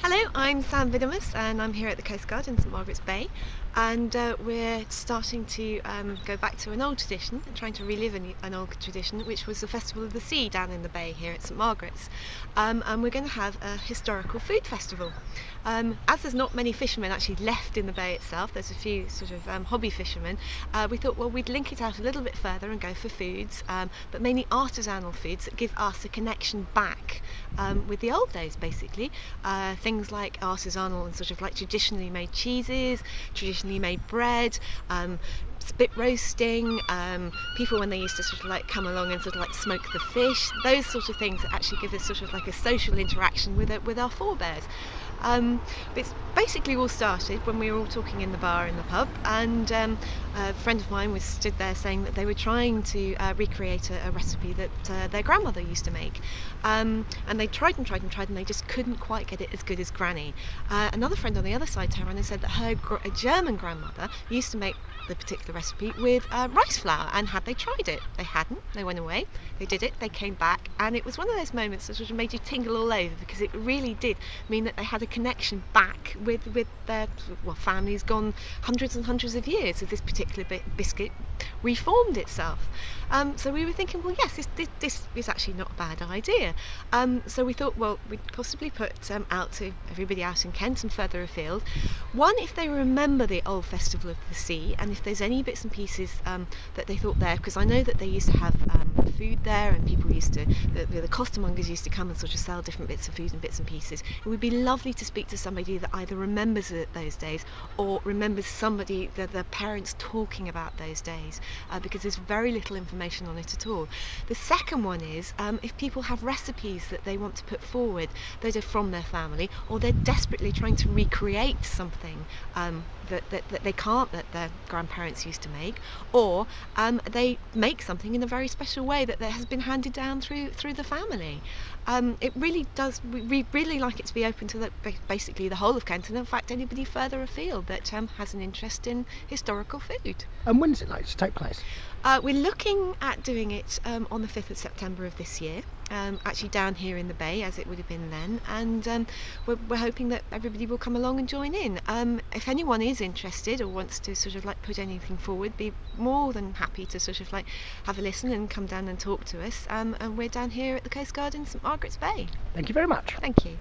Hello, I'm Sam Vidamus and I'm here at the Coastguard in St Margaret's Bay, and we're starting to go back to an old tradition and trying to relive an old tradition, which was the Festival of the Sea down in the bay here at St Margaret's, and we're going to have a historical food festival. As there's not many fishermen actually left in the bay itself, there's a few sort of hobby fishermen, we thought, well, we'd link it out a little bit further and go for foods, but mainly artisanal foods that give us a connection back with the old days, basically. Things like artisanal and sort of like traditionally made cheeses, traditionally made bread, spit roasting, people when they used to sort of like come along and sort of like smoke the fish, those sort of things that actually give us sort of like a social interaction with our forebears. But it's basically all started when we were all talking in the bar in the pub, and a friend of mine was stood there saying that they were trying to recreate a recipe that their grandmother used to make, and they tried and they just couldn't quite get it as good as Granny. Another friend on the other side turned around and said that her German grandmother used to make the particular recipe with rice flour, and had they tried it? They hadn't. They went away, they did it, they came back, and it was one of those moments that sort of made you tingle all over, because it really did mean that they had a connection back with their families gone hundreds and hundreds of years as this particular biscuit reformed itself. So we were thinking, well, yes, this is actually not a bad idea. So we thought, well, we'd possibly put out to everybody out in Kent and further afield, one, if they remember the old Festival of the Sea, and if there's any bits and pieces that they thought there, because I know that they used to have food there, and people used to, the costermongers used to come and sort of sell different bits of food and bits and pieces. It would be lovely to speak to somebody that either remembers those days or remembers somebody, their parents talking about those days, because there's very little information on it at all. The second one is if people have recipes that they want to put forward that are from their family, or they're desperately trying to recreate something that they can't, that their grandparents used to make, or they make something in a very special way that has been handed down through the family. It really does, we really like it to be open to basically the whole of Kent, and in fact anybody further afield that has an interest in historical food. And when is it likely to take place? We're looking at doing it on the 5th of September of this year, actually down here in the bay as it would have been then, and we're hoping that everybody will come along and join in. If anyone is interested or wants to sort of like put anything forward, be more than happy to sort of like have a listen and come down and talk to us, and we're down here at the Coastguard in St Margaret's Bay. Thank you very much. Thank you.